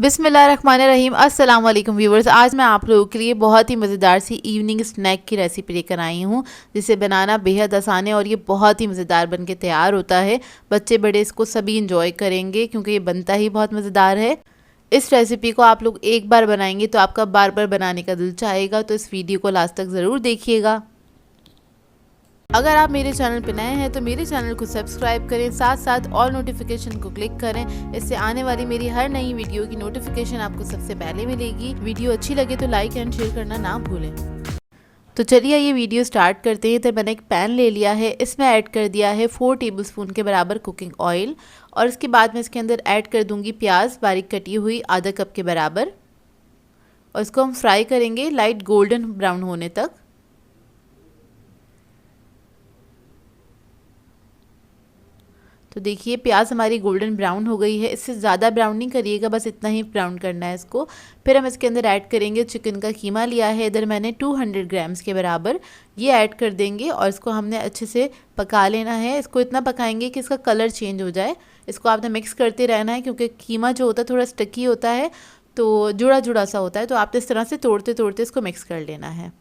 बिस्मिल्लाहिर्रहमानिर्रहीम। अस्सलाम वालेकुम व्यूवर्स। आज मैं आप लोगों के लिए बहुत ही मज़ेदार सी इवनिंग स्नैक की रेसिपी लेकर आई हूँ, जिसे बनाना बेहद आसान है और ये बहुत ही मज़ेदार बन के तैयार होता है। बच्चे बड़े इसको सभी इंजॉय करेंगे क्योंकि ये बनता ही बहुत मज़ेदार है। इस रेसिपी को आप लोग एक बार बनाएंगे तो आपका बार बार बनाने का दिल चाहेगा, तो इस वीडियो को लास्ट तक ज़रूर देखिएगा। अगर आप मेरे चैनल पर नए हैं तो मेरे चैनल को सब्सक्राइब करें, साथ साथ ऑल नोटिफिकेशन को क्लिक करें। इससे आने वाली मेरी हर नई वीडियो की नोटिफिकेशन आपको सबसे पहले मिलेगी। वीडियो अच्छी लगे तो लाइक एंड शेयर करना ना भूलें। तो चलिए ये वीडियो स्टार्ट करते हैं। तो मैंने एक पैन ले लिया है, इसमें ऐड कर दिया है 4 टेबलस्पून के बराबर कुकिंग ऑयल और इसके बाद मैं इसके अंदर ऐड कर दूंगी प्याज बारीक कटी हुई आधा कप के बराबर और इसको हम फ्राई करेंगे लाइट गोल्डन ब्राउन होने तक। तो देखिए प्याज हमारी गोल्डन ब्राउन हो गई है। इससे ज़्यादा ब्राउन नहीं करिएगा, बस इतना ही ब्राउन करना है इसको। फिर हम इसके अंदर ऐड करेंगे चिकन का कीमा लिया है इधर मैंने 200 ग्राम्स के बराबर, ये ऐड कर देंगे और इसको हमने अच्छे से पका लेना है। इसको इतना पकाएंगे कि इसका कलर चेंज हो जाए। इसको आपने मिक्स करते रहना है क्योंकि कीमा जो होता है थोड़ा स्टिकी होता है, तो जुड़ा जुड़ा सा होता है, तो आपने इस तरह से तोड़ते तोड़ते इसको मिक्स कर लेना है।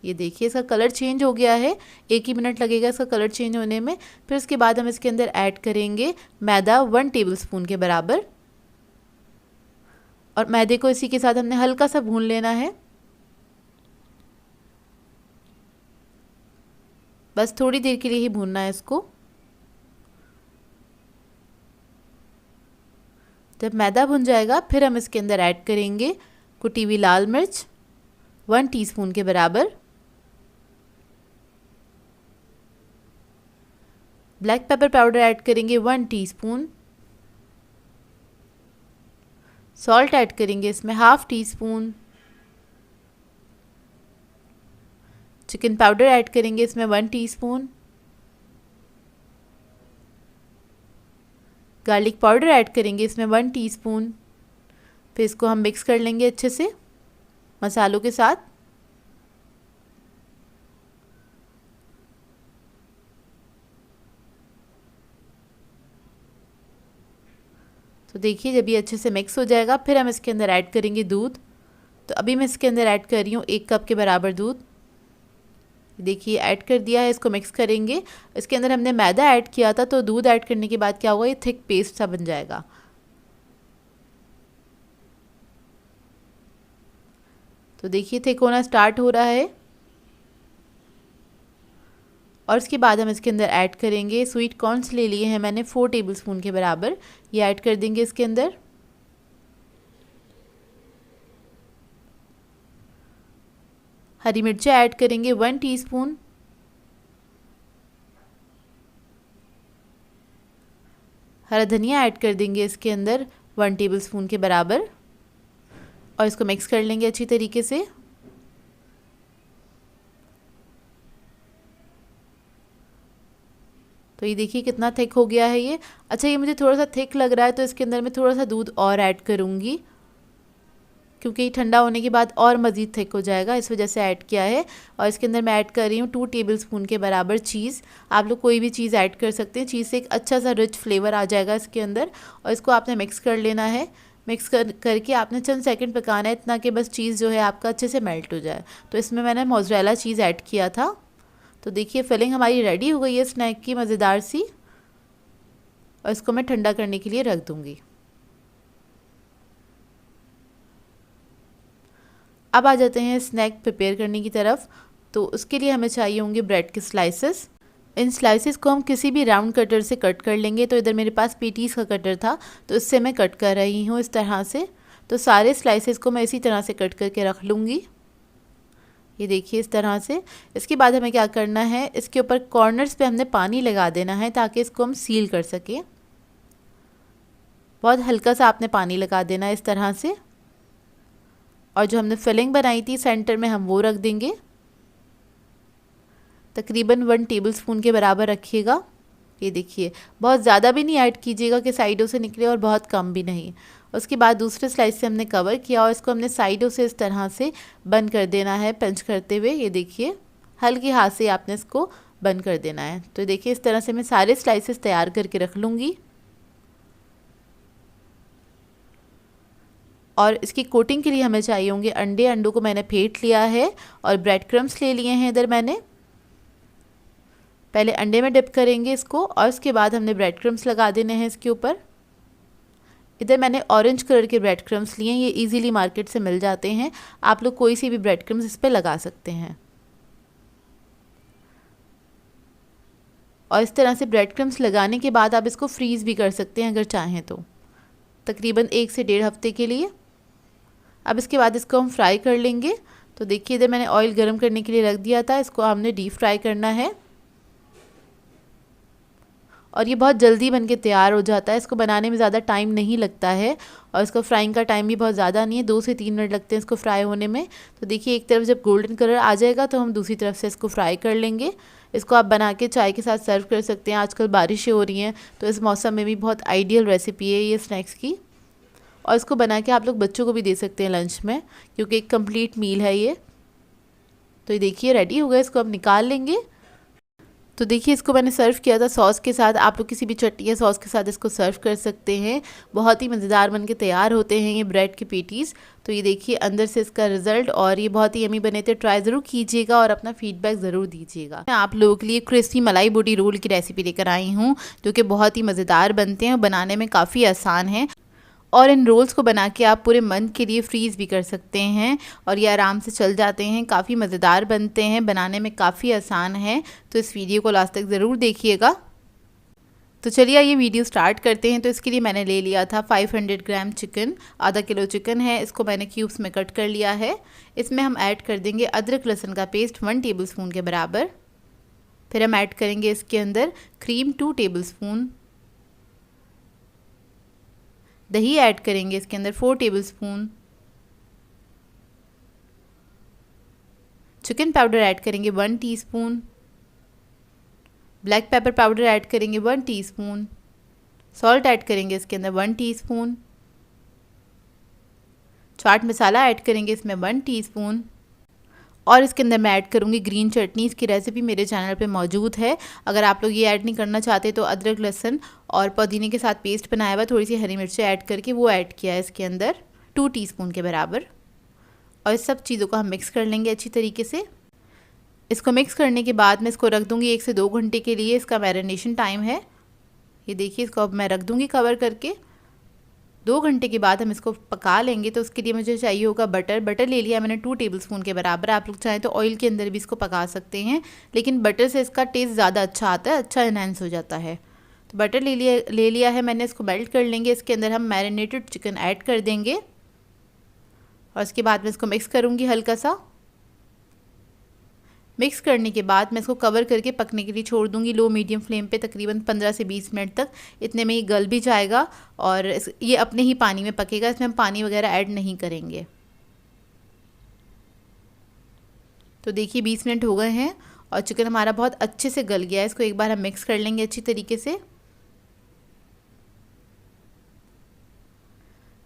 ये देखिए इसका कलर चेंज हो गया है, 1 ही मिनट लगेगा इसका कलर चेंज होने में। फिर उसके बाद हम इसके अंदर ऐड करेंगे मैदा 1 टेबलस्पून के बराबर और मैदे को इसी के साथ हमने हल्का सा भून लेना है। बस थोड़ी देर के लिए ही भूनना है इसको। जब मैदा भुन जाएगा फिर हम इसके अंदर ऐड करेंगे कुटी हुई लाल मिर्च 1 टीस्पून के बराबर, ब्लैक पेपर पाउडर ऐड करेंगे 1 टीस्पून, सॉल्ट ऐड करेंगे इसमें half tea spoon, chicken powder add करेंगे इसमें 1 टीस्पून, गार्लिक पाउडर ऐड करेंगे इसमें 1 टीस्पून। फिर इसको हम मिक्स कर लेंगे अच्छे से मसालों के साथ। तो देखिए जब ये अच्छे से मिक्स हो जाएगा फिर हम इसके अंदर ऐड करेंगे दूध। तो अभी मैं इसके अंदर ऐड कर रही हूँ 1 कप के बराबर दूध। देखिए ऐड कर दिया है, इसको मिक्स करेंगे। इसके अंदर हमने मैदा ऐड किया था, तो दूध ऐड करने के बाद क्या होगा, ये थिक पेस्ट सा बन जाएगा। तो देखिए थिक होना स्टार्ट हो रहा है और इसके बाद हम इसके अंदर ऐड करेंगे स्वीट कॉर्न्स ले लिए हैं मैंने 4 टेबलस्पून के बराबर, ये ऐड कर देंगे इसके अंदर। हरी मिर्चें ऐड करेंगे 1 टीस्पून, हरा धनिया ऐड कर देंगे इसके अंदर 1 टेबलस्पून के बराबर और इसको मिक्स कर लेंगे अच्छी तरीके से। तो ये देखिए कितना थिक हो गया है ये। अच्छा ये मुझे थोड़ा सा थिक लग रहा है तो इसके अंदर मैं थोड़ा सा दूध और ऐड करूँगी क्योंकि ये ठंडा होने के बाद और मज़ीद थिक हो जाएगा, इस वजह से ऐड किया है। और इसके अंदर मैं ऐड कर रही हूँ 2 टेबलस्पून के बराबर चीज़। आप लोग कोई भी चीज़ ऐड कर सकते हैं, चीज़ से एक अच्छा सा रिच फ्लेवर आ जाएगा इसके अंदर। और इसको आपने मिक्स कर लेना है। मिक्स करके आपने चंद सेकंड पकाना है, इतना कि बस चीज़ जो है आपका अच्छे से मेल्ट हो जाए। तो इसमें मैंने मोज़रेला चीज़ ऐड किया था। तो देखिए फिलिंग हमारी रेडी हो गई है स्नैक की मज़ेदार सी, और इसको मैं ठंडा करने के लिए रख दूँगी। अब आ जाते हैं स्नैक प्रिपेयर करने की तरफ। तो उसके लिए हमें चाहिए होंगे ब्रेड के स्लाइसेस। इन स्लाइसेस को हम किसी भी राउंड कटर से कट कर लेंगे। तो इधर मेरे पास पेटीज़ का कटर था तो इससे मैं कट कर रही हूँ इस तरह से। तो सारे स्लाइसेस को मैं इसी तरह से कट करके रख लूँगी, ये देखिए इस तरह से। इसके बाद हमें क्या करना है, इसके ऊपर कॉर्नर्स पे हमने पानी लगा देना है ताकि इसको हम सील कर सकें। बहुत हल्का सा आपने पानी लगा देना है इस तरह से। और जो हमने फिलिंग बनाई थी सेंटर में हम वो रख देंगे, तकरीबन 1 टेबलस्पून के बराबर रखिएगा। ये देखिए बहुत ज़्यादा भी नहीं ऐड कीजिएगा कि साइडों से निकले और बहुत कम भी नहीं। उसके बाद दूसरे स्लाइस से हमने कवर किया और इसको हमने साइडों से इस तरह से बंद कर देना है पंच करते हुए। ये देखिए हल्के हाथ से आपने इसको बंद कर देना है। तो देखिए इस तरह से मैं सारे स्लाइसेस तैयार करके रख लूँगी। और इसकी कोटिंग के लिए हमें चाहिए होंगे अंडे। अंडों को मैंने फेंट लिया है और ब्रेड क्रम्स ले लिए हैं इधर मैंने। पहले अंडे में डिप करेंगे इसको और उसके बाद हमने ब्रेड क्रम्स लगा देने हैं इसके ऊपर। इधर मैंने ऑरेंज कलर के ब्रेड क्रम्स लिए हैं, ये इजीली मार्केट से मिल जाते हैं। आप लोग कोई सी भी ब्रेड क्रम्स इस पर लगा सकते हैं। और इस तरह से ब्रेड क्रम्स लगाने के बाद आप इसको फ्रीज़ भी कर सकते हैं अगर चाहें तो, तकरीबन 1 से 1.5 हफ्ते के लिए। अब इसके बाद इसको हम फ्राई कर लेंगे। तो देखिए इधर मैंने ऑयल गर्म करने के लिए रख दिया था, इसको हमने डीप फ्राई करना है और ये बहुत जल्दी बनके तैयार हो जाता है। इसको बनाने में ज़्यादा टाइम नहीं लगता है और इसको फ्राइंग का टाइम भी बहुत ज़्यादा नहीं है, 2 से 3 मिनट लगते हैं इसको फ्राई होने में। तो देखिए एक तरफ जब गोल्डन कलर आ जाएगा तो हम दूसरी तरफ से इसको फ्राई कर लेंगे। इसको आप बना के चाय के साथ सर्व कर सकते हैं। आजकल बारिशें हो रही हैं तो इस मौसम में भी बहुत आइडियल रेसिपी है ये स्नैक्स की। और इसको बना के आप लोग बच्चों को भी दे सकते हैं लंच में, क्योंकि एक कंप्लीट मील है ये। तो ये देखिए रेडी हो गया, इसको अब निकाल लेंगे। तो देखिए इसको मैंने सर्व किया था सॉस के साथ। आप लोग किसी भी चटनी या सॉस के साथ इसको सर्व कर सकते हैं। बहुत ही मज़ेदार बनके तैयार होते हैं ये ब्रेड के पेटीज़। तो ये देखिए अंदर से इसका रिज़ल्ट, और ये बहुत ही यमी बने थे। ट्राई ज़रूर कीजिएगा और अपना फीडबैक ज़रूर दीजिएगा। मैं आप लोगों के लिए क्रिस्पी मलाई बोटी रोल की रेसिपी लेकर आई हूँ, जो कि बहुत ही मज़ेदार बनते हैं और बनाने में काफ़ी आसान है। और इन रोल्स को बना के आप पूरे मंथ के लिए फ्रीज़ भी कर सकते हैं और ये आराम से चल जाते हैं। काफ़ी मज़ेदार बनते हैं, बनाने में काफ़ी आसान है। तो इस वीडियो को लास्ट तक ज़रूर देखिएगा। तो चलिए ये वीडियो स्टार्ट करते हैं। तो इसके लिए मैंने ले लिया था 500 ग्राम चिकन, आधा किलो चिकन है। इसको मैंने क्यूब्स में कट कर लिया है। इसमें हम ऐड कर देंगे अदरक लहसुन का पेस्ट 1 टेबल स्पून के बराबर। फिर हम ऐड करेंगे इसके अंदर क्रीम 2 टेबल स्पून, दही ऐड करेंगे इसके अंदर 4 टेबलस्पून, चिकन पाउडर ऐड करेंगे 1 teaspoon, black pepper powder add करेंगे 1 टीस्पून, सॉल्ट ऐड करेंगे इसके अंदर 1 टीस्पून, चाट मसाला ऐड करेंगे इसमें 1 टीस्पून। और इसके अंदर मैं ऐड करूँगी ग्रीन चटनी। इसकी रेसिपी मेरे चैनल पे मौजूद है। अगर आप लोग ये ऐड नहीं करना चाहते तो अदरक लहसुन और पुदीने के साथ पेस्ट बनाया हुआ, थोड़ी सी हरी मिर्चें ऐड करके वो ऐड किया है इसके अंदर 2 टीस्पून के बराबर। और इस सब चीज़ों को हम मिक्स कर लेंगे अच्छी तरीके से। इसको मिक्स करने के बाद मैं इसको रख दूँगी 1 से 2 घंटे के लिए। इसका मैरिनेशन टाइम है। ये देखिए इसको अब मैं रख दूँगी कवर करके। 2 घंटे के बाद हम इसको पका लेंगे। तो उसके लिए मुझे चाहिए होगा बटर। बटर ले लिया मैंने 2 टेबलस्पून के बराबर। आप लोग चाहें तो ऑयल के अंदर भी इसको पका सकते हैं, लेकिन बटर से इसका टेस्ट ज़्यादा अच्छा आता है, अच्छा इन्हेंस हो जाता है। तो बटर ले लिया है मैंने, इसको मेल्ट कर लेंगे। इसके अंदर हम मैरिनेटेड चिकन ऐड कर देंगे और उसके बाद मैं इसको मिक्स करूँगी हल्का सा। मिक्स करने के बाद मैं इसको कवर करके पकने के लिए छोड़ दूंगी लो मीडियम फ्लेम पे, तकरीबन 15 से 20 मिनट तक। इतने में ये गल भी जाएगा और ये अपने ही पानी में पकेगा। इसमें हम पानी वगैरह ऐड नहीं करेंगे। तो देखिए 20 मिनट हो गए हैं और चिकन हमारा बहुत अच्छे से गल गया है। इसको एक बार हम मिक्स कर लेंगे अच्छी तरीके से।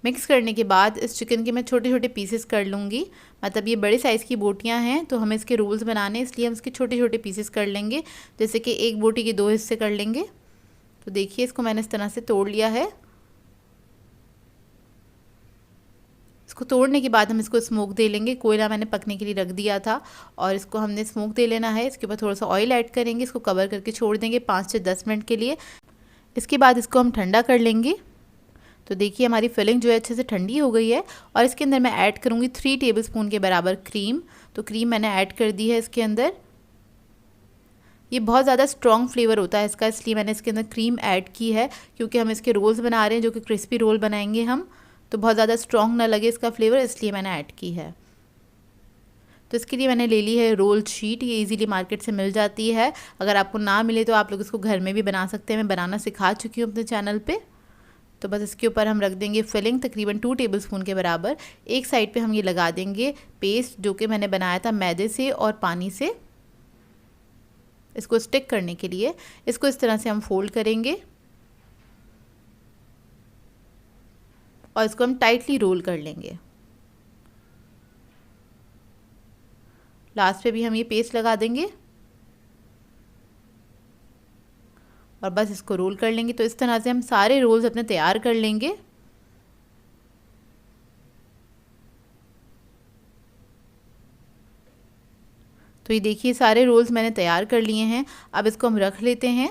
मिक्स करने के बाद इस चिकन के मैं छोटे छोटे पीसेस कर लूँगी। मतलब ये बड़े साइज़ की बोटियाँ हैं तो हमें इसके रोल्स बनाने, इसलिए हम इसके छोटे छोटे पीसेस कर लेंगे। जैसे कि एक बोटी के 2 हिस्से कर लेंगे। तो देखिए इसको मैंने इस तरह से तोड़ लिया है। इसको तोड़ने के बाद हम इसको स्मोक दे लेंगे। कोयला मैंने पकने के लिए रख दिया था और इसको हमने स्मोक दे लेना है। इसके ऊपर थोड़ा सा ऑयल ऐड करेंगे, इसको कवर करके छोड़ देंगे 5 से 10 मिनट के लिए। इसके बाद इसको हम ठंडा कर लेंगे। तो देखिए हमारी फिलिंग जो है अच्छे से ठंडी हो गई है और इसके अंदर मैं ऐड करूँगी 3 टेबलस्पून के बराबर क्रीम। तो क्रीम मैंने ऐड कर दी है इसके अंदर। ये बहुत ज़्यादा स्ट्रॉन्ग फ्लेवर होता है इसका, इसलिए मैंने इसके अंदर क्रीम ऐड की है, क्योंकि हम इसके रोल्स बना रहे हैं जो कि क्रिस्पी रोल बनाएंगे हम। तो बहुत ज़्यादा स्ट्रॉन्ग ना लगे इसका फ्लेवर, इसलिए मैंने ऐड की है। तो इसके लिए मैंने ले ली है रोल शीट। ये इजीली मार्केट से मिल जाती है। अगर आपको ना मिले तो आप लोग इसको घर में भी बना सकते हैं। मैं बनाना सिखा चुकी हूँ अपने चैनल पे। तो बस इसके ऊपर हम रख देंगे फिलिंग तकरीबन 2 टेबलस्पून के बराबर। एक साइड पे हम ये लगा देंगे पेस्ट जो कि मैंने बनाया था मैदे से और पानी से, इसको स्टिक करने के लिए। इसको इस तरह से हम फोल्ड करेंगे और इसको हम टाइटली रोल कर लेंगे। लास्ट पे भी हम ये पेस्ट लगा देंगे और बस इसको रोल कर लेंगे। तो इस तरह से हम सारे रोल्स अपने तैयार कर लेंगे। तो ये देखिए सारे रोल्स मैंने तैयार कर लिए हैं। अब इसको हम रख लेते हैं।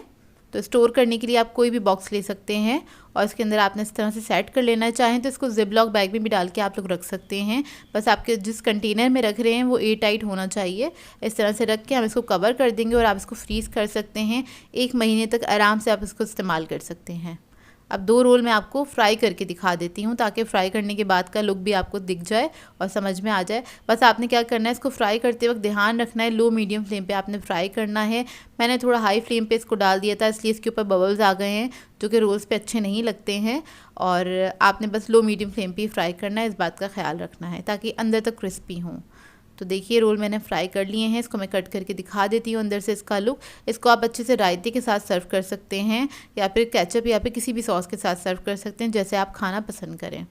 तो स्टोर करने के लिए आप कोई भी बॉक्स ले सकते हैं और इसके अंदर आपने इस तरह से सेट कर लेना है। चाहें तो इसको जिप लॉक बैग में भी डाल के आप लोग रख सकते हैं। बस आपके जिस कंटेनर में रख रहे हैं वो एयर टाइट होना चाहिए। इस तरह से रख के हम इसको कवर कर देंगे और आप इसको फ्रीज़ कर सकते हैं। 1 महीने तक आराम से आप इसको इस्तेमाल कर सकते हैं। अब 2 रोल मैं आपको फ्राई करके दिखा देती हूँ ताकि फ्राई करने के बाद का लुक भी आपको दिख जाए और समझ में आ जाए। बस आपने क्या करना है, इसको फ्राई करते वक्त ध्यान रखना है लो मीडियम फ्लेम पे आपने फ्राई करना है। मैंने थोड़ा हाई फ्लेम पे इसको डाल दिया था, इसलिए इसके ऊपर बबल्स आ गए हैं जो कि रोल्स पे अच्छे नहीं लगते हैं। और आपने बस लो मीडियम फ्लेम पे ही फ्राई करना है, इस बात का ख्याल रखना है ताकि अंदर तक क्रिस्पी हों। तो देखिए रोल मैंने फ्राई कर लिए हैं। इसको मैं कट करके दिखा देती हूँ अंदर से इसका लुक। इसको आप अच्छे से रायते के साथ सर्व कर सकते हैं या फिर केचप या फिर किसी भी सॉस के साथ सर्व कर सकते हैं, जैसे आप खाना पसंद करें।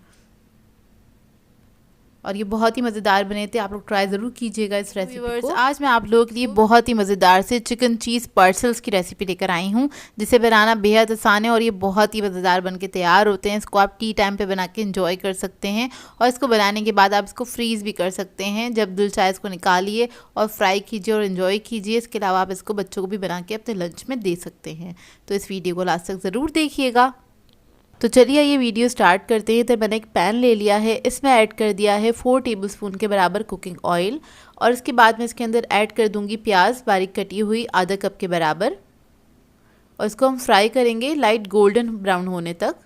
और ये बहुत ही मज़ेदार बने थे, आप लोग ट्राई ज़रूर कीजिएगा इस रेसिपी को। आज मैं आप लोगों के लिए बहुत ही मज़ेदार से चिकन चीज़ पार्सल्स की रेसिपी लेकर आई हूँ, जिसे बनाना बेहद आसान है और ये बहुत ही मज़ेदार बन के तैयार होते हैं। इसको आप टी टाइम पे बना के इंजॉय कर सकते हैं और इसको बनाने के बाद आप इसको फ्रीज़ भी कर सकते हैं। जब दिल चाहे इसको निकालिए और फ्राई कीजिए और इन्जॉय कीजिए। इसके अलावा आप इसको बच्चों को भी बना के अपने लंच में दे सकते हैं। तो इस वीडियो को लास्ट तक ज़रूर देखिएगा। तो चलिए ये वीडियो स्टार्ट करते हैं। तो मैंने एक पैन ले लिया है, इसमें ऐड कर दिया है 4 टेबलस्पून के बराबर कुकिंग ऑयल और इसके बाद मैं इसके अंदर ऐड कर दूंगी प्याज बारीक कटी हुई आधा कप के बराबर और इसको हम फ्राई करेंगे लाइट गोल्डन ब्राउन होने तक।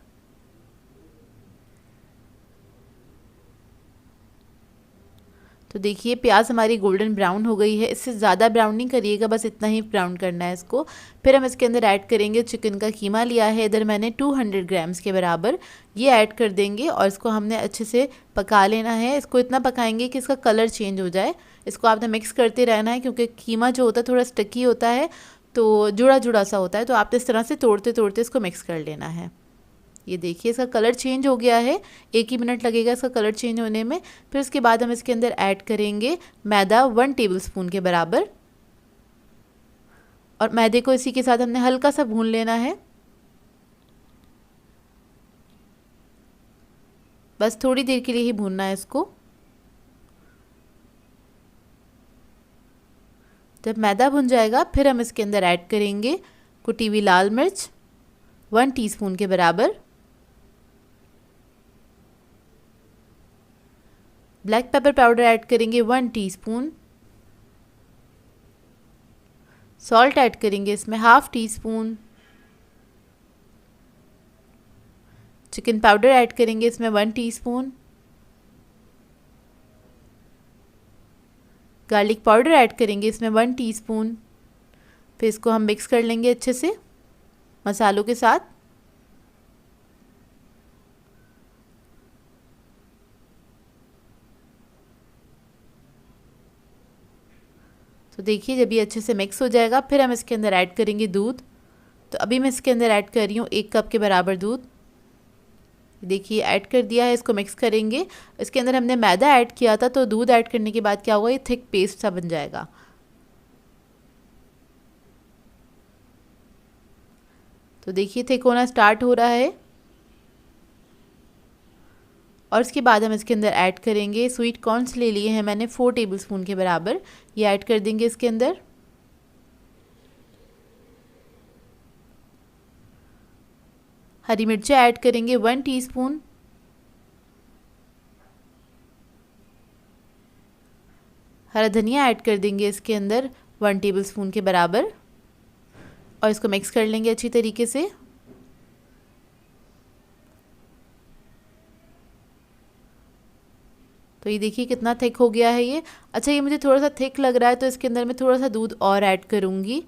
तो देखिए प्याज हमारी गोल्डन ब्राउन हो गई है, इससे ज़्यादा ब्राउन नहीं करिएगा, बस इतना ही ब्राउन करना है इसको। फिर हम इसके अंदर ऐड करेंगे चिकन का कीमा लिया है इधर मैंने 200 ग्राम्स के बराबर, ये ऐड कर देंगे और इसको हमने अच्छे से पका लेना है। इसको इतना पकाएंगे कि इसका कलर चेंज हो जाए। इसको आपने मिक्स करते रहना है क्योंकि कीमा जो होता है थोड़ा स्टिकी होता है, तो जुड़ा जुड़ा सा होता है, तो आप इस तरह से तोड़ते तोड़ते इसको मिक्स कर लेना है। ये देखिए इसका कलर चेंज हो गया है, 1 ही मिनट लगेगा इसका कलर चेंज होने में। फिर उसके बाद हम इसके अंदर ऐड करेंगे मैदा 1 टेबलस्पून के बराबर और मैदे को इसी के साथ हमने हल्का सा भून लेना है, बस थोड़ी देर के लिए ही भूनना है इसको। जब मैदा भुन जाएगा फिर हम इसके अंदर ऐड करेंगे कुटी हुई लाल मिर्च 1 टीस्पून के बराबर, ब्लैक पेपर पाउडर ऐड करेंगे 1 टीस्पून, सॉल्ट ऐड करेंगे इसमें half teaspoon, chicken powder add करेंगे इसमें 1 टीस्पून, गार्लिक पाउडर ऐड करेंगे इसमें 1 टीस्पून। फिर इसको हम मिक्स कर लेंगे अच्छे से मसालों के साथ। तो देखिए जब ये अच्छे से मिक्स हो जाएगा फिर हम इसके अंदर ऐड करेंगे दूध। तो अभी मैं इसके अंदर ऐड कर रही हूँ 1 कप के बराबर दूध। देखिए ऐड कर दिया है, इसको मिक्स करेंगे। इसके अंदर हमने मैदा ऐड किया था, तो दूध ऐड करने के बाद क्या होगा, ये थिक पेस्ट सा बन जाएगा। तो देखिए थिक होना स्टार्ट हो रहा है और इसके बाद हम इसके अंदर ऐड करेंगे स्वीट कॉर्न्स ले लिए हैं मैंने 4 टेबलस्पून के बराबर, ये ऐड कर देंगे इसके अंदर। हरी मिर्चें ऐड करेंगे 1 टीस्पून, हरा धनिया ऐड कर देंगे इसके अंदर 1 टेबलस्पून के बराबर और इसको मिक्स कर लेंगे अच्छी तरीके से। तो ये देखिए कितना थिक हो गया है ये। अच्छा ये मुझे थोड़ा सा थिक लग रहा है तो इसके अंदर मैं थोड़ा सा दूध और ऐड करूँगी,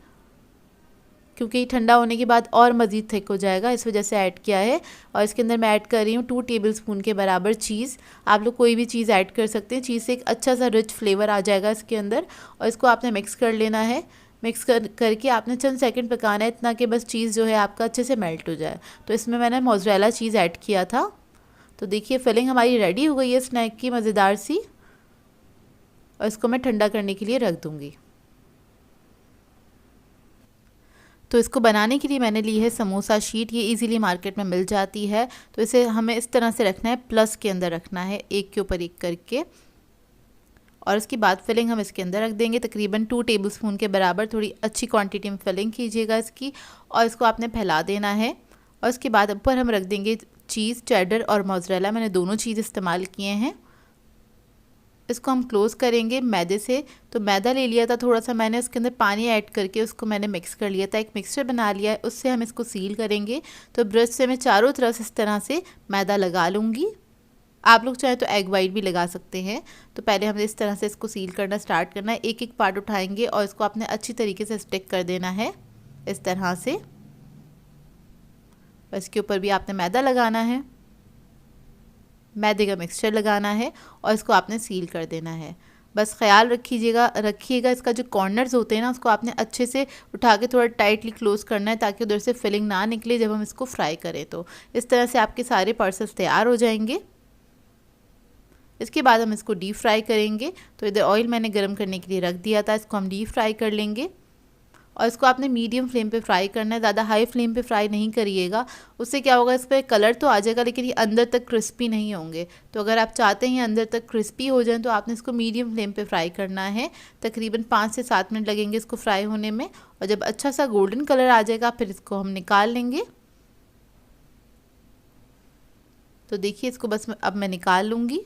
क्योंकि ठंडा होने के बाद और मज़ीद थिक हो जाएगा, इस वजह से ऐड किया है। और इसके अंदर मैं ऐड कर रही हूँ 2 टेबलस्पून के बराबर चीज़। आप लोग कोई भी चीज़ ऐड कर सकते हैं, चीज़ से एक अच्छा सा रिच फ्लेवर आ जाएगा इसके अंदर। और इसको आपने मिक्स कर लेना है। मिक्स करके आपने चंद सेकंड पकाना है, इतना कि बस चीज़ जो है आपका अच्छे से मेल्ट हो जाए। तो इसमें मैंने मोज़रेला चीज़ ऐड किया था। तो देखिए फिलिंग हमारी रेडी हो गई है स्नैक की मज़ेदार सी, और इसको मैं ठंडा करने के लिए रख दूँगी। तो इसको बनाने के लिए मैंने ली है समोसा शीट, ये इजीली मार्केट में मिल जाती है। तो इसे हमें इस तरह से रखना है, प्लस के अंदर रखना है, एक के ऊपर एक करके। और उसके बाद फिलिंग हम इसके अंदर रख देंगे तकरीबन 2 टेबलस्पून के बराबर। थोड़ी अच्छी क्वांटिटी में फिलिंग कीजिएगा इसकी और इसको आपने फैला देना है। और उसके बाद ऊपर हम रख देंगे चीज़, चेडर और मोज़रेला, मैंने दोनों चीज़ इस्तेमाल किए हैं। इसको हम क्लोज़ करेंगे मैदे से। तो मैदा ले लिया था थोड़ा सा मैंने, उसके अंदर पानी ऐड करके उसको मैंने मिक्स कर लिया था, एक मिक्सचर बना लिया है, उससे हम इसको सील करेंगे। तो ब्रश से मैं चारों तरफ इस तरह से मैदा लगा लूँगी। आप लोग चाहे तो एग वाइट भी लगा सकते हैं। तो पहले हमें इस तरह से इसको सील करना स्टार्ट करना है। एक एक पार्ट उठाएंगे और इसको आपने अच्छी तरीके से स्टिक कर देना है इस तरह से। इसके ऊपर भी आपने मैदा लगाना है, मैदे का मिक्सचर लगाना है और इसको आपने सील कर देना है। बस ख्याल रखिएगा इसका जो कॉर्नर्स होते हैं ना, उसको आपने अच्छे से उठा के थोड़ा टाइटली क्लोज करना है ताकि उधर से फिलिंग ना निकले जब हम इसको फ्राई करें। तो इस तरह से आपके सारे पार्सल्स तैयार हो जाएंगे। इसके बाद हम इसको डीप फ्राई करेंगे। तो इधर ऑयल मैंने गर्म करने के लिए रख दिया था, इसको हम डीप फ्राई कर लेंगे। और इसको आपने मीडियम फ्लेम पे फ्राई करना है, ज़्यादा हाई फ्लेम पे फ्राई नहीं करिएगा। उससे क्या होगा, इस पर कलर तो आ जाएगा लेकिन ये अंदर तक क्रिस्पी नहीं होंगे। तो अगर आप चाहते हैं अंदर तक क्रिस्पी हो जाए तो आपने इसको मीडियम फ्लेम पे फ्राई करना है। तकरीबन 5 से 7 मिनट लगेंगे इसको फ्राई होने में। और जब अच्छा सा गोल्डन कलर आ जाएगा फिर इसको हम निकाल लेंगे। तो देखिए इसको बस अब मैं निकाल लूँगी।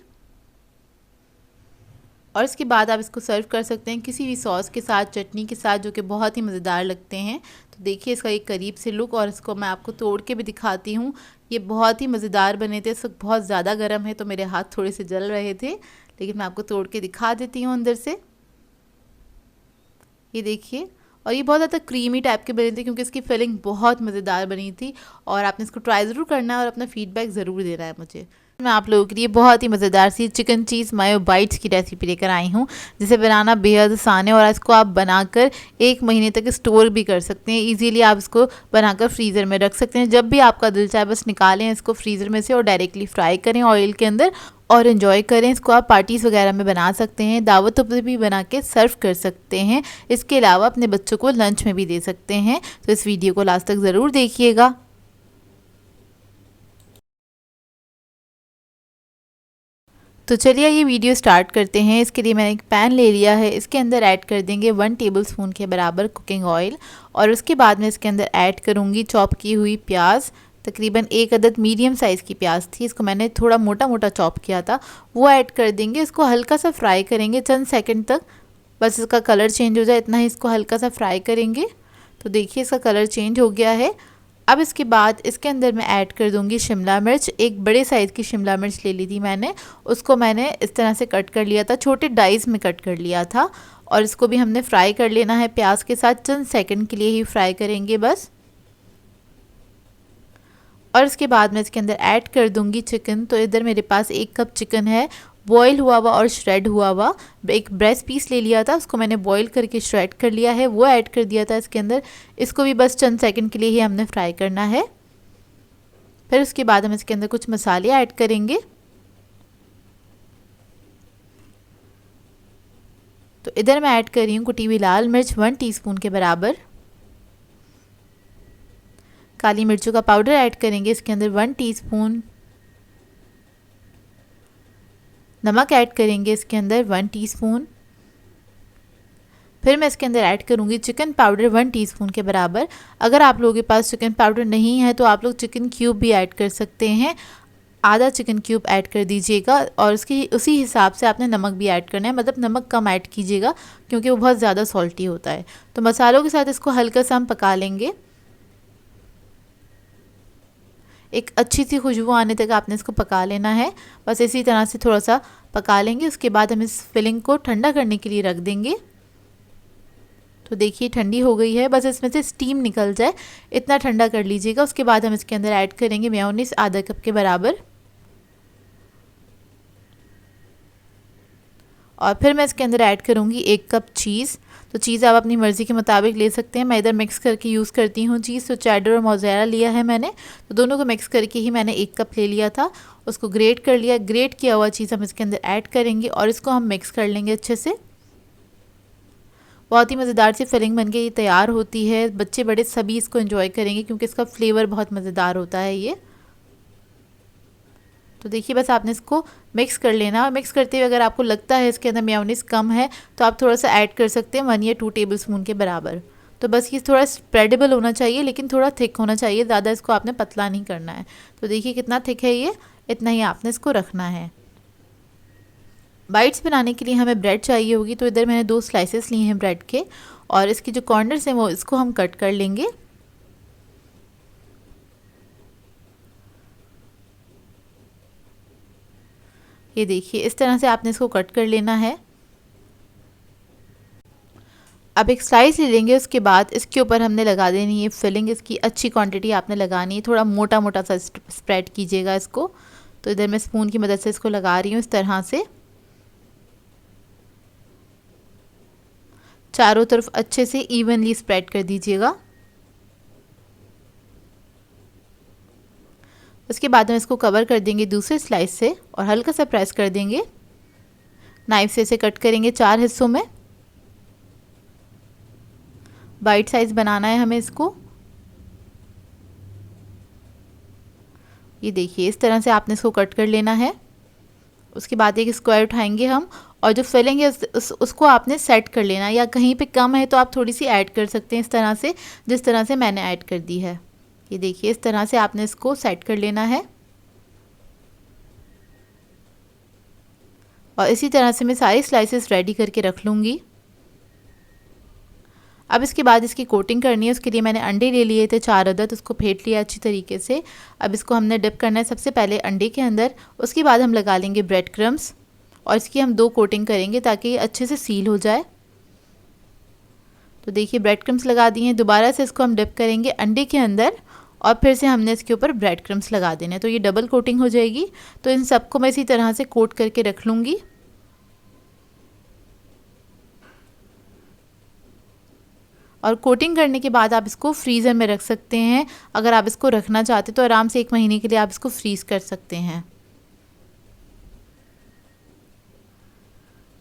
और इसके बाद आप इसको सर्व कर सकते हैं किसी भी सॉस के साथ, चटनी के साथ, जो कि बहुत ही मज़ेदार लगते हैं। तो देखिए इसका एक करीब से लुक, और इसको मैं आपको तोड़ के भी दिखाती हूँ। ये बहुत ही मज़ेदार बने थे। इस वक्त बहुत ज़्यादा गर्म है तो मेरे हाथ थोड़े से जल रहे थे, लेकिन मैं आपको तोड़ के दिखा देती हूँ अंदर से। ये देखिए, और ये बहुत ज़्यादा क्रीमी टाइप के बने थे क्योंकि इसकी फिलिंग बहुत मज़ेदार बनी थी। और आपने इसको ट्राई ज़रूर करना है और अपना फीडबैक ज़रूर देना है मुझे। मैं आप लोगों के लिए बहुत ही मज़ेदार सी चिकन चीज़ मायो बाइट्स की रेसिपी लेकर आई हूँ, जिसे बनाना बेहद आसान है। और इसको आप बनाकर 1 महीने तक स्टोर भी कर सकते हैं। इजीली आप इसको बनाकर फ्रीज़र में रख सकते हैं। जब भी आपका दिल चाहे बस निकालें इसको फ्रीज़र में से और डायरेक्टली फ्राई करें ऑयल के अंदर और एंजॉय करें। इसको आप पार्टीज़ वगैरह में बना सकते हैं, दावतों पर भी बना के सर्व कर सकते हैं। इसके अलावा अपने बच्चों को लंच में भी दे सकते हैं। तो इस वीडियो को लास्ट तक ज़रूर देखिएगा। तो चलिए ये वीडियो स्टार्ट करते हैं। इसके लिए मैंने एक पैन ले लिया है, इसके अंदर ऐड कर देंगे 1 टेबलस्पून के बराबर कुकिंग ऑयल। और उसके बाद में इसके अंदर ऐड करूँगी चॉप की हुई प्याज। तकरीबन 1 अदद मीडियम साइज़ की प्याज थी, इसको मैंने थोड़ा मोटा मोटा चॉप किया था, वो ऐड कर देंगे। इसको हल्का सा फ्राई करेंगे चंद सेकंड तक, बस इसका कलर चेंज हो जाए इतना ही इसको हल्का सा फ्राई करेंगे। तो देखिए इसका कलर चेंज हो गया है। अब इसके बाद इसके अंदर मैं ऐड कर दूंगी शिमला मिर्च। एक बड़े साइज़ की शिमला मिर्च ले ली थी मैंने, उसको मैंने इस तरह से कट कर लिया था, छोटे डाइस में कट कर लिया था। और इसको भी हमने फ्राई कर लेना है प्याज के साथ, चंद सेकंड के लिए ही फ्राई करेंगे बस। और इसके बाद मैं इसके अंदर ऐड कर दूंगी चिकन। तो इधर मेरे पास 1 कप चिकन है, बॉयल हुआ हुआ और श्रेड हुआ हुआ। एक ब्रेस्ट पीस ले लिया था, उसको मैंने बॉयल करके श्रेड कर लिया है, वो ऐड कर दिया था इसके अंदर। इसको भी बस चंद सेकंड के लिए ही हमने फ्राई करना है। फिर उसके बाद हम इसके अंदर कुछ मसाले ऐड करेंगे। तो इधर मैं ऐड कर रही हूँ कुटी हुई लाल मिर्च 1 टीस्पून के बराबर। काली मिर्चों का पाउडर ऐड करेंगे इसके अंदर 1 टीस्पून। नमक ऐड करेंगे इसके अंदर 1 टीस्पून। फिर मैं इसके अंदर ऐड करूँगी चिकन पाउडर 1 टीस्पून के बराबर। अगर आप लोगों के पास चिकन पाउडर नहीं है तो आप लोग चिकन क्यूब भी ऐड कर सकते हैं, आधा चिकन क्यूब ऐड कर दीजिएगा। और उसकी उसी हिसाब से आपने नमक भी ऐड करना है, मतलब नमक कम ऐड कीजिएगा क्योंकि वो बहुत ज़्यादा सॉल्टी होता है। तो मसालों के साथ इसको हल्का सा हम पका लेंगे, एक अच्छी सी खुशबू आने तक आपने इसको पका लेना है। बस इसी तरह से थोड़ा सा पका लेंगे। उसके बाद हम इस फिलिंग को ठंडा करने के लिए रख देंगे। तो देखिए ठंडी हो गई है, बस इसमें से स्टीम निकल जाए इतना ठंडा कर लीजिएगा। उसके बाद हम इसके अंदर ऐड करेंगे मेयोनीज आधा कप के बराबर। और फिर मैं इसके अंदर ऐड करूँगी 1 कप चीज़। तो चीज़ आप अपनी मर्ज़ी के मुताबिक ले सकते हैं, मैं इधर मिक्स करके यूज़ करती हूँ चीज़। तो चेडर और मोज़रेला लिया है मैंने, तो दोनों को मिक्स करके ही मैंने 1 कप ले लिया था। उसको ग्रेट कर लिया, ग्रेट किया हुआ चीज़ हम इसके अंदर ऐड करेंगे और इसको हम मिक्स कर लेंगे अच्छे से। बहुत ही मज़ेदार सी फिलिंग बनके ये तैयार होती है, बच्चे बड़े सभी इसको एंजॉय करेंगे क्योंकि इसका फ्लेवर बहुत मज़ेदार होता है ये। तो देखिए बस आपने इसको मिक्स कर लेना, और मिक्स करते हुए अगर आपको लगता है इसके अंदर मेयोनीज़ कम है तो आप थोड़ा सा ऐड कर सकते हैं, 1 या 2 टेबलस्पून के बराबर। तो बस ये थोड़ा स्प्रेडेबल होना चाहिए, लेकिन थोड़ा थिक होना चाहिए, ज़्यादा इसको आपने पतला नहीं करना है। तो देखिए कितना थिक है ये, इतना ही आपने इसको रखना है। बाइट्स बनाने के लिए हमें ब्रेड चाहिए होगी, तो इधर मैंने 2 स्लाइसेस लिए हैं ब्रेड के, और इसके जो कॉर्नर्स हैं वो इसको हम कट कर लेंगे। ये देखिए इस तरह से आपने इसको कट कर लेना है। अब एक स्लाइस ले लेंगे, उसके बाद इसके ऊपर हमने लगा देनी है फिलिंग। इसकी अच्छी क्वांटिटी आपने लगानी है, थोड़ा मोटा मोटा सा स्प्रेड कीजिएगा इसको। तो इधर मैं स्पून की मदद से इसको लगा रही हूँ इस तरह से, चारों तरफ अच्छे से इवनली स्प्रेड कर दीजिएगा। उसके बाद हम इसको कवर कर देंगे दूसरे स्लाइस से और हल्का सा प्रेस कर देंगे। नाइफ से इसे कट करेंगे 4 हिस्सों में। बाइट साइज बनाना है हमें इसको। ये देखिए इस तरह से आपने इसको कट कर लेना है। उसके बाद एक स्क्वायर उठाएंगे हम, और जो फिलिंग है उसको आपने सेट कर लेना है, या कहीं पे कम है तो आप थोड़ी सी ऐड कर सकते हैं इस तरह से, जिस तरह से मैंने ऐड कर दी है। ये देखिए इस तरह से आपने इसको सेट कर लेना है, और इसी तरह से मैं सारी स्लाइसेस रेडी करके रख लूँगी। अब इसके बाद इसकी कोटिंग करनी है, उसके लिए मैंने अंडे ले लिए थे 4 अदद, उसको फेंट लिया अच्छी तरीके से। अब इसको हमने डिप करना है सबसे पहले अंडे के अंदर, उसके बाद हम लगा लेंगे ब्रेड क्रम्स, और इसकी हम 2 कोटिंग करेंगे ताकि ये अच्छे से सील हो जाए। तो देखिए ब्रेड क्रम्स लगा दिए हैं, दोबारा से इसको हम डिप करेंगे अंडे के अंदर, और फिर से हमने इसके ऊपर ब्रेड क्रम्स लगा देने हैं, तो ये डबल कोटिंग हो जाएगी। तो इन सबको मैं इसी तरह से कोट करके रख लूँगी। और कोटिंग करने के बाद आप इसको फ्रीज़र में रख सकते हैं। अगर आप इसको रखना चाहते तो आराम से 1 महीने के लिए आप इसको फ्रीज़ कर सकते हैं।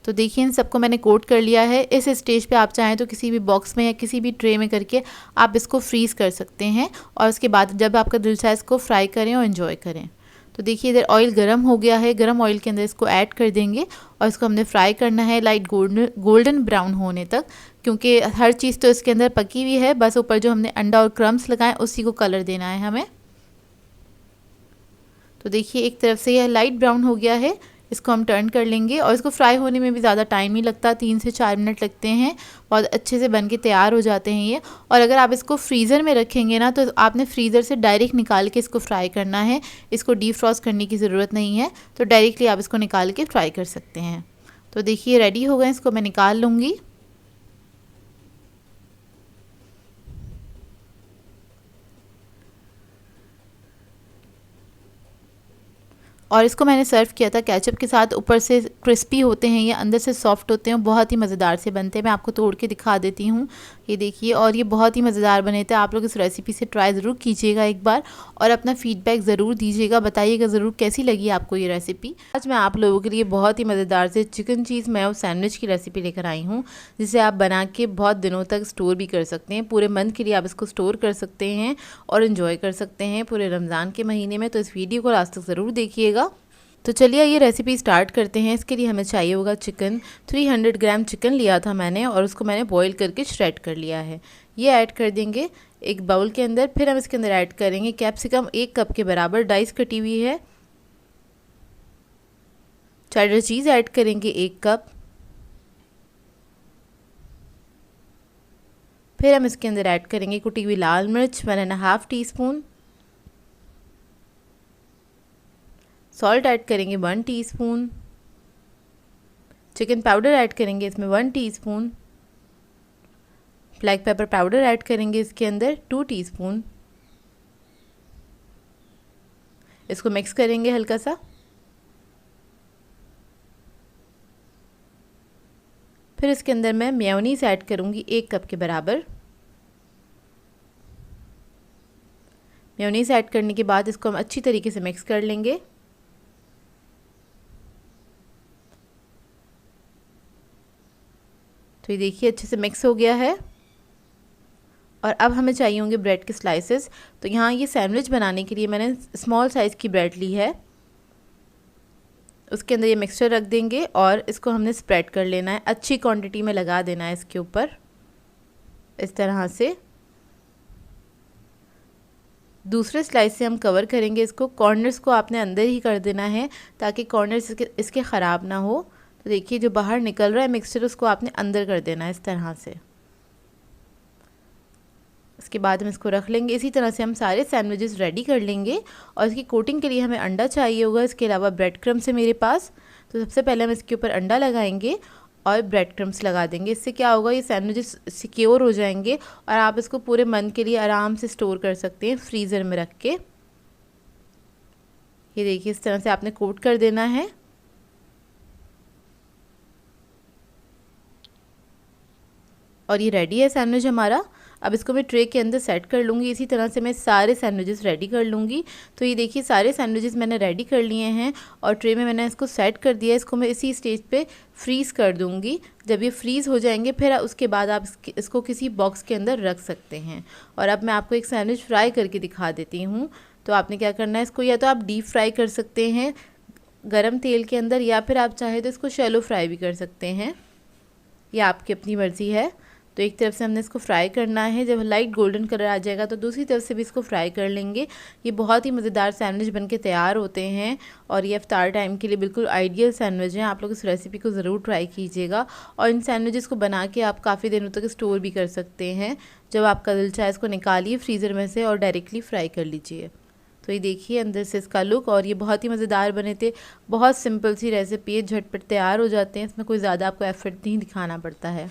तो देखिए इन सबको मैंने कोट कर लिया है। इस स्टेज पे आप चाहें तो किसी भी बॉक्स में या किसी भी ट्रे में करके आप इसको फ्रीज़ कर सकते हैं, और उसके बाद जब आपका दिल चाहे इसको फ्राई करें और एंजॉय करें। तो देखिए इधर ऑयल गरम हो गया है, गरम ऑयल के अंदर इसको ऐड कर देंगे, और इसको हमने फ्राई करना है लाइट गोल्डन ब्राउन होने तक, क्योंकि हर चीज़ तो इसके अंदर पकी हुई है, बस ऊपर जो हमने अंडा और क्रम्स लगाए उसी को कलर देना है हमें। तो देखिए एक तरफ से यह लाइट ब्राउन हो गया है, इसको हम टर्न कर लेंगे, और इसको फ्राई होने में भी ज़्यादा टाइम नहीं लगता, 3 से 4 मिनट लगते हैं, बहुत अच्छे से बन के तैयार हो जाते हैं ये। और अगर आप इसको फ्रीज़र में रखेंगे ना, तो आपने फ्रीज़र से डायरेक्ट निकाल के इसको फ्राई करना है, इसको डीप फ्रॉस्ट करने की ज़रूरत नहीं है, तो डायरेक्टली आप इसको निकाल के फ्राई कर सकते हैं। तो देखिए रेडी हो गए, इसको मैं निकाल लूँगी। और इसको मैंने सर्व किया था केचप के साथ, ऊपर से क्रिस्पी होते हैं ये, अंदर से सॉफ्ट होते हैं, बहुत ही मज़ेदार से बनते हैं। मैं आपको तोड़ के दिखा देती हूँ, ये देखिए, और ये बहुत ही मज़ेदार बने थे। आप लोग इस रेसिपी से ट्राई ज़रूर कीजिएगा एक बार, और अपना फीडबैक ज़रूर दीजिएगा, बताइएगा ज़रूर कैसी लगी आपको ये रेसिपी। आज मैं आप लोगों के लिए बहुत ही मज़ेदार से चिकन चीज़ मेयो सैंडविच की रेसिपी लेकर आई हूँ, जिसे आप बना के बहुत दिनों तक स्टोर भी कर सकते हैं। पूरे मंथ के लिए आप इसको स्टोर कर सकते हैं और इन्जॉय कर सकते हैं पूरे रमज़ान के महीने में। तो इस वीडियो को लास्ट तक ज़रूर देखिएगा। तो चलिए ये रेसिपी स्टार्ट करते हैं। इसके लिए हमें चाहिए होगा चिकन। 300 ग्राम चिकन लिया था मैंने, और उसको मैंने बॉईल करके श्रेड कर लिया है। ये ऐड कर देंगे एक बाउल के अंदर। फिर हम इसके अंदर ऐड करेंगे कैप्सिकम 1 कप के बराबर डाइस कटी हुई है। चेडर चीज़ ऐड करेंगे 1 कप। फिर हम इसके अंदर ऐड करेंगे कुटी हुई लाल मिर्च 1.5 टीस्पून। सॉल्ट ऐड करेंगे 1 टीस्पून। चिकन पाउडर ऐड करेंगे इसमें 1 teaspoon. Black pepper powder add करेंगे इसके अंदर 2 टीस्पून। इसको मिक्स करेंगे हल्का सा। फिर इसके अंदर मैं मेयोनीज ऐड करूँगी 1 कप के बराबर। मेयोनीज ऐड करने के बाद इसको हम अच्छी तरीके से मिक्स कर लेंगे। तो ये देखिए अच्छे से मिक्स हो गया है। और अब हमें चाहिए होंगे ब्रेड के स्लाइसेस। तो यहाँ ये सैंडविच बनाने के लिए मैंने स्मॉल साइज़ की ब्रेड ली है। उसके अंदर ये मिक्सचर रख देंगे और इसको हमने स्प्रेड कर लेना है, अच्छी क्वांटिटी में लगा देना है इसके ऊपर इस तरह से। दूसरे स्लाइस से हम कवर करेंगे इसको। कॉर्नर्स को आपने अंदर ही कर देना है ताकि कॉर्नर्स इसके ख़राब ना हो। तो देखिए जो बाहर निकल रहा है मिक्सचर उसको आपने अंदर कर देना है इस तरह से। इसके बाद हम इसको रख लेंगे। इसी तरह से हम सारे सैंडविचेस रेडी कर लेंगे और इसकी कोटिंग के लिए हमें अंडा चाहिए होगा। इसके अलावा ब्रेड क्रम्स है मेरे पास, तो सबसे पहले हम इसके ऊपर अंडा लगाएंगे और ब्रेड क्रम्स लगा देंगे। इससे क्या होगा, ये सैंडविचेस सिक्योर हो जाएंगे और आप इसको पूरे मंथ के लिए आराम से स्टोर कर सकते हैं फ्रीज़र में रख के। ये देखिए इस तरह से आपने कोट कर देना है। और ये रेडी है सैंडविच हमारा। अब इसको मैं ट्रे के अंदर सेट कर लूँगी। इसी तरह से मैं सारे सैंडविचेस रेडी कर लूँगी। तो ये देखिए सारे सैंडविचेस मैंने रेडी कर लिए हैं और ट्रे में मैंने इसको सेट कर दिया है। इसको मैं इसी स्टेज पे फ्रीज़ कर दूँगी। जब ये फ्रीज़ हो जाएंगे फिर उसके बाद आप इसको किसी बॉक्स के अंदर रख सकते हैं। और अब मैं आपको एक सैंडविच फ्राई करके दिखा देती हूँ। तो आपने क्या करना है, इसको या तो आप डीप फ्राई कर सकते हैं गरम तेल के अंदर, या फिर आप चाहे तो इसको शैलो फ्राई भी कर सकते हैं, ये आपकी अपनी मर्ज़ी है। तो एक तरफ से हमने इसको फ्राई करना है, जब लाइट गोल्डन कलर आ जाएगा तो दूसरी तरफ से भी इसको फ्राई कर लेंगे। ये बहुत ही मज़ेदार सैंडविच बनके तैयार होते हैं और ये इफ्तार टाइम के लिए बिल्कुल आइडियल सैंडविच हैं। आप लोग इस रेसिपी को ज़रूर ट्राई कीजिएगा और इन सैंडविचेस को बना के आप काफ़ी दिनों तक स्टोर भी कर सकते हैं। जब आपका दिल चाहे इसको निकालिए फ्रीज़र में से और डायरेक्टली फ्राई कर लीजिए। तो ये देखिए अंदर से इसका लुक, और ये बहुत ही मज़ेदार बने थे। बहुत सिंपल सी रेसिपी है, झटपट तैयार हो जाते हैं, इसमें कोई ज़्यादा आपको एफर्ट नहीं दिखाना पड़ता है।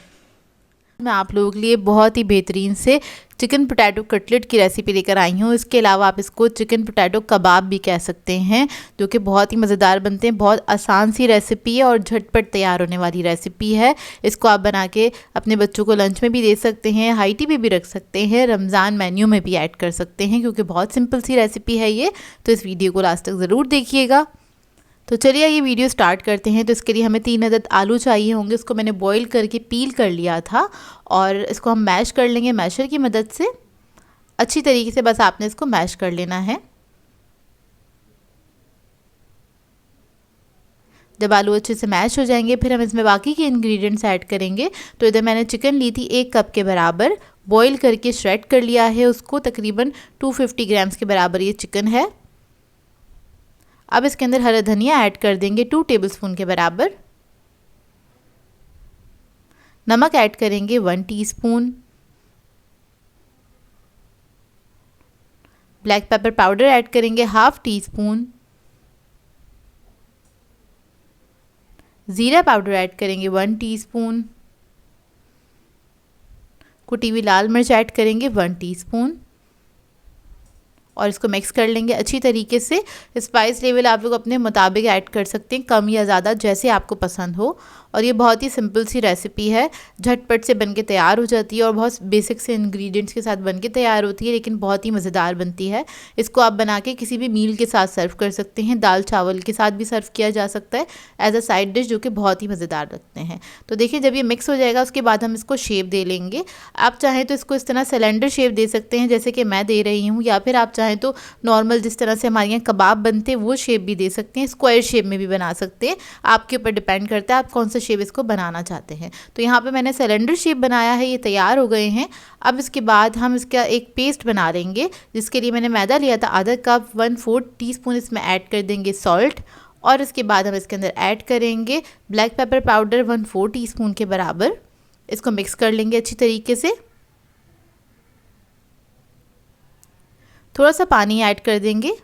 मैं आप लोगों के लिए बहुत ही बेहतरीन से चिकन पोटैटो कटलेट की रेसिपी लेकर आई हूँ। इसके अलावा आप इसको चिकन पोटैटो कबाब भी कह सकते हैं, जो कि बहुत ही मज़ेदार बनते हैं। बहुत आसान सी रेसिपी है और झटपट तैयार होने वाली रेसिपी है। इसको आप बना के अपने बच्चों को लंच में भी दे सकते हैं, हाई टी पे भी रख सकते हैं, रमज़ान मेन्यू में भी ऐड कर सकते हैं, क्योंकि बहुत सिंपल सी रेसिपी है ये। तो इस वीडियो को लास्ट तक ज़रूर देखिएगा। तो चलिए ये वीडियो स्टार्ट करते हैं। तो इसके लिए हमें 3 अदद आलू चाहिए होंगे। इसको मैंने बॉईल करके पील कर लिया था और इसको हम मैश कर लेंगे मैशर की मदद से। अच्छी तरीके से बस आपने इसको मैश कर लेना है। जब आलू अच्छे से मैश हो जाएंगे फिर हम इसमें बाकी के इंग्रेडिएंट्स ऐड करेंगे। तो इधर मैंने चिकन ली थी 1 कप के बराबर, बॉईल करके श्रेड कर लिया है उसको। तकरीबन 250 ग्राम्स के बराबर ये चिकन है। अब इसके अंदर हरा धनिया ऐड कर देंगे 2 टेबलस्पून के बराबर। नमक ऐड करेंगे 1 teaspoon. Black pepper powder add करेंगे 1/2 टीस्पून। ज़ीरा पाउडर ऐड करेंगे 1 टीस्पून। कुटी हुई लाल मिर्च ऐड करेंगे 1 टीस्पून और इसको मिक्स कर लेंगे अच्छी तरीके से। स्पाइस लेवल आप लोग अपने मुताबिक ऐड कर सकते हैं, कम या ज़्यादा जैसे आपको पसंद हो। और ये बहुत ही सिंपल सी रेसिपी है, झटपट से बनके तैयार हो जाती है और बहुत बेसिक से इंग्रेडिएंट्स के साथ बनके तैयार होती है, लेकिन बहुत ही मज़ेदार बनती है। इसको आप बना के किसी भी मील के साथ सर्व कर सकते हैं, दाल चावल के साथ भी सर्व किया जा सकता है एज अ साइड डिश, जो कि बहुत ही मज़ेदार लगते हैं। तो देखिए जब ये मिक्स हो जाएगा उसके बाद हम इसको शेप दे लेंगे। आप चाहें तो इसको इस तरह सिलेंडर शेप दे सकते हैं जैसे कि मैं दे रही हूँ, या फिर आप चाहें तो नॉर्मल जिस तरह से हमारे यहाँ कबाब बनते हैं वो शेप भी दे सकते हैं, स्क्वायर शेप में भी बना सकते हैं। आपके ऊपर डिपेंड करता है आप कौन सा शेप इसको बनाना चाहते हैं। तो यहाँ पे मैंने सिलेंडर शेप बनाया है, ये तैयार हो गए हैं। अब इसके बाद हम इसका एक पेस्ट बना लेंगे, जिसके लिए मैंने मैदा लिया था आधा कप, 1/4 टीस्पून इसमें ऐड कर देंगे सॉल्ट। और इसके बाद हम इसके अंदर ऐड करेंगे ब्लैक पेपर पाउडर 1/4 टीस्पून के बराबर। इसको मिक्स कर लेंगे अच्छी तरीके से। थोड़ा सा पानी ऐड कर देंगे,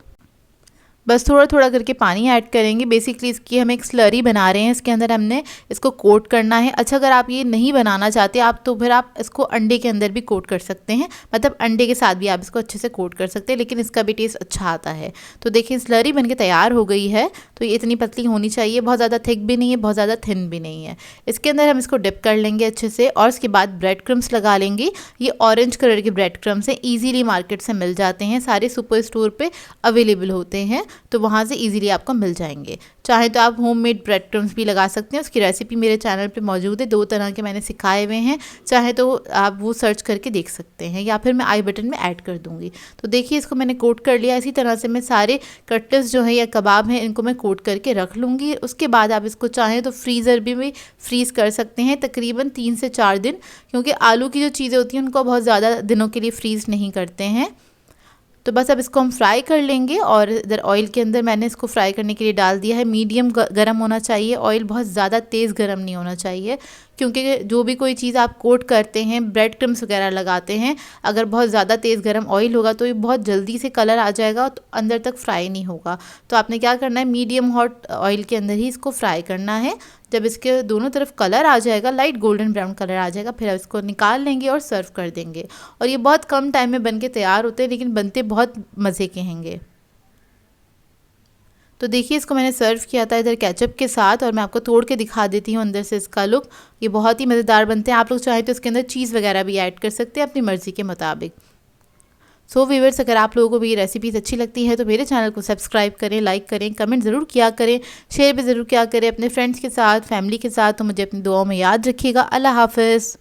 बस थोड़ा थोड़ा करके पानी ऐड करेंगे। बेसिकली इसकी हम एक स्लरी बना रहे हैं, इसके अंदर हमने इसको कोट करना है। अच्छा अगर आप ये नहीं बनाना चाहते आप, तो फिर आप इसको अंडे के अंदर भी कोट कर सकते हैं, मतलब अंडे के साथ भी आप इसको अच्छे से कोट कर सकते हैं, लेकिन इसका भी टेस्ट अच्छा आता है। तो देखिए स्लरी बनके तैयार हो गई है। तो ये इतनी पतली होनी चाहिए, बहुत ज़्यादा थिक भी नहीं है, बहुत ज़्यादा थिन भी नहीं है। इसके अंदर हम इसको डिप कर लेंगे अच्छे से और उसके बाद ब्रेड क्रम्स लगा लेंगे। ये ऑरेंज कलर के ब्रेड क्रम्स हैं, ईजीली मार्केट से मिल जाते हैं, सारे सुपर स्टोर पर अवेलेबल होते हैं। तो वहाँ से ईजिली आपको मिल जाएंगे। चाहे तो आप होममेड ब्रेड क्रम्स भी लगा सकते हैं, उसकी रेसिपी मेरे चैनल पे मौजूद है, 2 तरह के मैंने सिखाए हुए हैं, चाहे तो आप वो सर्च करके देख सकते हैं या फिर मैं आई बटन में ऐड कर दूँगी। तो देखिए इसको मैंने कोट कर लिया। इसी तरह से मैं सारे कटलेट्स जो हैं या कबाब हैं इनको मैं कोट करके रख लूँगी। उसके बाद आप इसको चाहें तो फ्रीज़र भी फ्रीज़ कर सकते हैं तकरीबन 3 से 4 दिन, क्योंकि आलू की जो चीज़ें होती हैं उनको बहुत ज़्यादा दिनों के लिए फ्रीज़ नहीं करते हैं। तो बस अब इसको हम फ्राई कर लेंगे और इधर ऑयल के अंदर मैंने इसको फ्राई करने के लिए डाल दिया है। मीडियम गरम होना चाहिए ऑयल, बहुत ज़्यादा तेज़ गरम नहीं होना चाहिए, क्योंकि जो भी कोई चीज़ आप कोट करते हैं, ब्रेड क्रम्स वगैरह लगाते हैं, अगर बहुत ज़्यादा तेज़ गरम ऑयल होगा तो ये बहुत जल्दी से कलर आ जाएगा तो अंदर तक फ्राई नहीं होगा। तो आपने क्या करना है, मीडियम हॉट ऑयल के अंदर ही इसको फ्राई करना है। जब इसके दोनों तरफ कलर आ जाएगा, लाइट गोल्डन ब्राउन कलर आ जाएगा, फिर आप इसको निकाल लेंगे और सर्व कर देंगे। और ये बहुत कम टाइम में बन के तैयार होते हैं, लेकिन बनते बहुत मज़े के हैंगे। तो देखिए इसको मैंने सर्व किया था इधर केचप के साथ, और मैं आपको तोड़ के दिखा देती हूँ अंदर से इसका लुक। ये बहुत ही मज़ेदार बनते हैं। आप लोग चाहें तो इसके अंदर चीज़ वगैरह भी ऐड कर सकते हैं अपनी मर्ज़ी के मुताबिक। सो व्यूअर्स, अगर आप लोगों को भी ये रेसिपीज़ अच्छी लगती है तो मेरे चैनल को सब्सक्राइब करें, लाइक करें, कमेंट ज़रूर किया करें, शेयर भी ज़रूर किया करें अपने फ्रेंड्स के साथ, फैमिली के साथ। तो मुझे अपनी दुआओं में याद रखिएगा। अल्लाह हाफ़िज़।